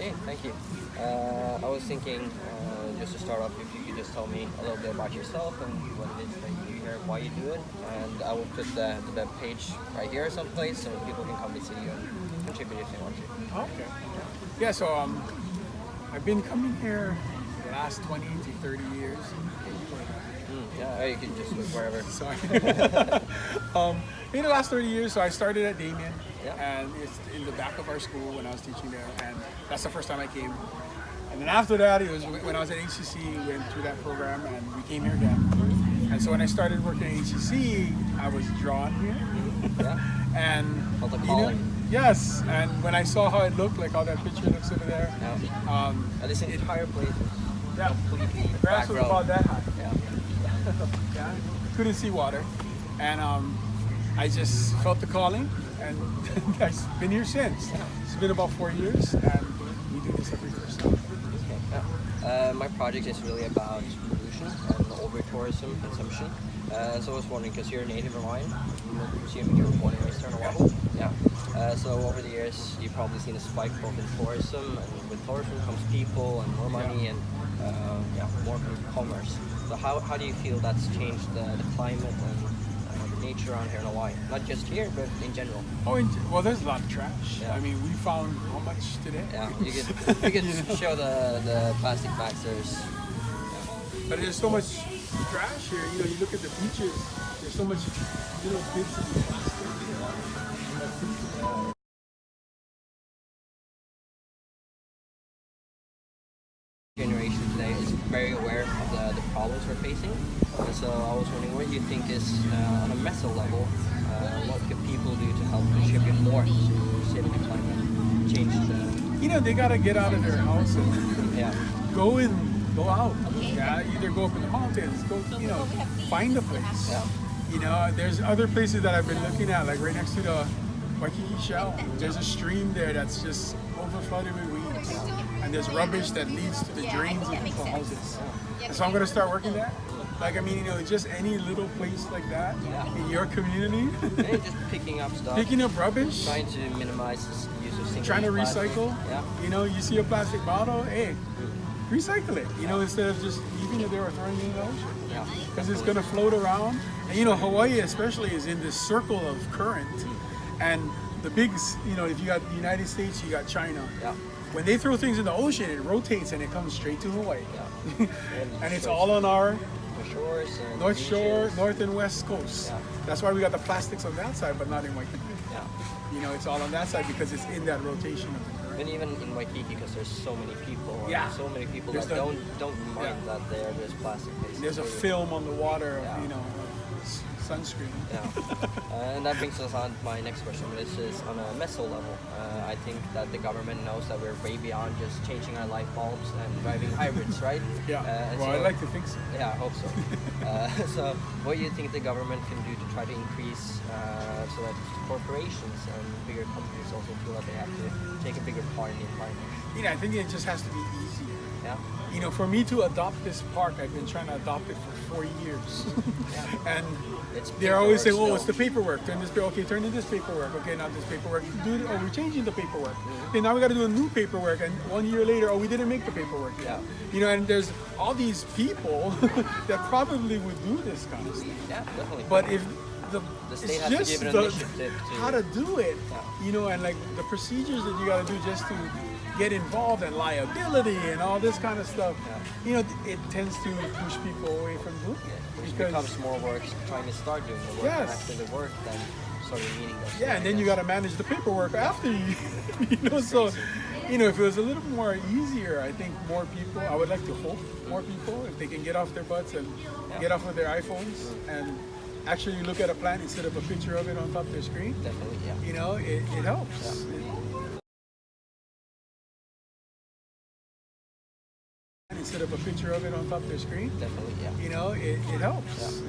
Okay, thank you. I was thinking, just to start off, if you could just tell me a little bit about yourself and what it is that you do here, why you do it, and I will put the web page right here someplace so people can come visit you and contribute if they want to. Okay. Yeah, so I've been coming here the last 20 to 30 years. Yeah, you can just look wherever. Sorry. In the last 30 years, so I started at Damien, Yeah. and it's in the back of our school when I was teaching there, and that's the first time I came. And then after that, it was when I was at HCC, we went through that program, and we came here again. And so when I started working at HCC, I was drawn here. Yeah. And Felt the you know, calling. yes, and when I saw how it looked, like how that picture looks over there, Yeah. This entire place is yeah, completely the grass was background. about that high. Yeah. Yeah, couldn't see water, and I just felt the calling, and I've been here since. It's been about 4 years, and we do this every first time. Okay, yeah. My project is really about pollution and over tourism consumption. So I was wondering, because you're a native Hawaiian, I'm assuming you were born and raised here in Oahu. Yeah. So over the years, you've probably seen a spike both in tourism, and with tourism comes people and more money and more commerce. So how do you feel that's changed the climate and the nature around here in Hawaii? Not just here, but in general. Oh, well, there's a lot of trash. Yeah. I mean, we found how much today? Yeah, you could show the plastic bags. But there's so much trash here. You know, you look at the beaches. There's so much little bits of plastic. Generation today is very aware of the problems we're facing. And so I was wondering, what do you think is on a meso level, what could people do to help contribute more to saving the climate, change the You know, they gotta get out of their house and yeah. go out. Yeah, either go up in the mountains, find a place. Yeah. You know, there's other places that I've been looking at, like right next to the Waikiki Shell. There's a stream there that's just overflooded with weeds. And there's rubbish that leads to the drains of people's houses. And so I'm gonna start working there. Like, I mean, you know, just any little place like that in your community. Maybe just picking up stuff, Picking up rubbish, trying to minimize the use of single trying to plastic. recycle. Yeah. You know, you see a plastic bottle, hey, recycle it. You know, instead of just leaving it there or throwing it in the ocean. Yeah. Because it's gonna float around. And you know, Hawaii especially is in this circle of current. And the big, you know, if you got the United States, you got China. Yeah. When they throw things in the ocean, it rotates and it comes straight to Hawaii. Yeah. And it's all on our The shores and North beaches. Shore, North and West Coast. Yeah. That's why we got the plastics on that side, but not in Waikiki. Yeah. You know, it's all on that side because it's in that rotation of the current. And even in Waikiki, because there's so many people, and Yeah. so many people There's that the- don't mind that there's plastic. There's a basically. film on the water of, Yeah. you know, sunscreen. Yeah, and that brings us on to my next question. This is on a meso level. I think that the government knows that we're way beyond just changing our light bulbs and driving hybrids, right? Yeah. And Well, so- I'd like to think so. Yeah, I hope so. So, what do you think the government can do to try to increase so that corporations and bigger companies also feel that they have to take a bigger part in the environment? You know, I think it just has to be easier. Yeah. You know, for me to adopt this park, I've been trying to adopt it for 4 years. And It's they're always saying, paperwork oh, it's the still. paperwork. Turn in this paperwork. Okay, now this paperwork. We're changing the paperwork. Okay, now we got to do a new paperwork. And 1 year later, we didn't make the paperwork yet. Yeah. You know, and there's all these people that probably would do this kind of stuff. Yeah, definitely. But if The it's state has to just give it the- initiative to how to do it, Yeah. you know, and like the procedures that you got to do just to get involved and liability and all this kind of stuff, you know, it tends to push people away from doing it. Which Because, becomes more work trying to start doing the work Yes. after the work than sort of meeting those. yeah, and then you got to manage the paperwork after you, you know, so, you know, if it was a little more easier, I think more people, I would like to hope more people, if they can get off their butts and get off of their iPhones and actually look at a plant instead of a picture of it on top of their screen, Definitely, yeah. you know, it helps. Instead of a picture of it on top of their screen, Definitely, yeah. you know, it helps.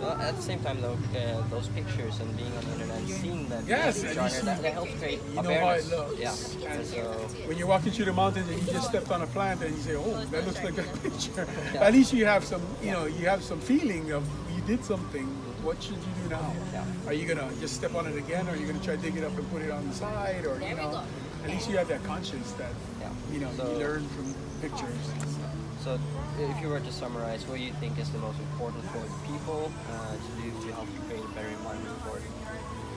Well, at the same time, though, those pictures and being on the internet and seeing that Yes, picture and on you there, see- that helps create you know how it awareness. looks. Yeah, and so When you're walking through the mountains and you just stepped on a plant and you say, "Oh, that looks like that picture," at least you have some, you know, you have some feeling of you did something what should you do now? Yeah. Are you gonna just step on it again, or are you gonna try to dig it up and put it on the side, or you know, at least you have that conscience that Yeah. you know So- you learn from pictures. So, if you were to summarize, what do you think is the most important for people to do to help you create a better environment for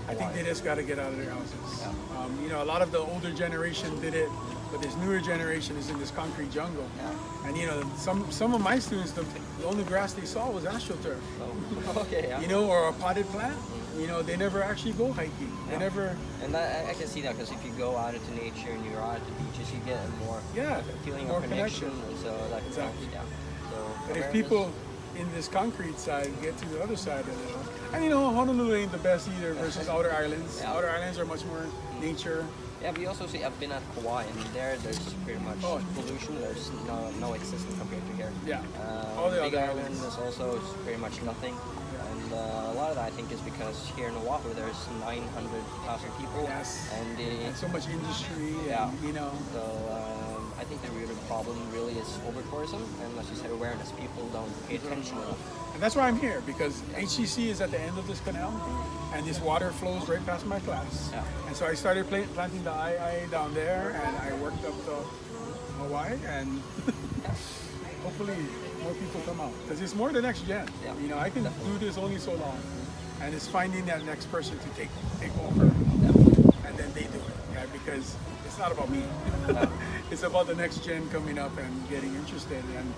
I think they Hawaii? just got to get out of their houses. Yeah. You know, a lot of the older generation did it, but this newer generation is in this concrete jungle. Yeah. And you know, some of my students, the only grass they saw was astroturf. Oh, okay, yeah. You know, or a potted plant. You know, they never actually go hiking. They Yeah. never. And I can see that because if you go out into nature and you're out at the beaches, you get a more Yeah, feeling more of connection. connection. And so that Exactly. helps, yeah. So But if awareness- people in this concrete side get to the other side of it, and you know, Honolulu ain't the best either versus outer islands. Yeah. Outer islands are much more nature. Yeah, but you also see, I've been at Kauai, and there's pretty much Oh. pollution. There's no existence compared to here. Yeah. All the Big other Island islands. is also pretty much nothing. And a lot of that I think is because here in Oahu there's 900,000 people. Yes. And And so much industry, Yeah. and you know. so I think the real problem really is over tourism, and as you said, awareness. People don't pay attention enough. And that's why I'm here, because HCC is at the end of this canal, and this water flows right past my class. Yeah. And so I started planting the II down there, and I worked up to Hawaii, and hopefully more people come out, because it's more the next gen. Yeah, You know, I can definitely. do this only so long, and it's finding that next person to take over, Yeah. and then they do it. Yeah, because it's not about me. It's about the next gen coming up and getting interested. And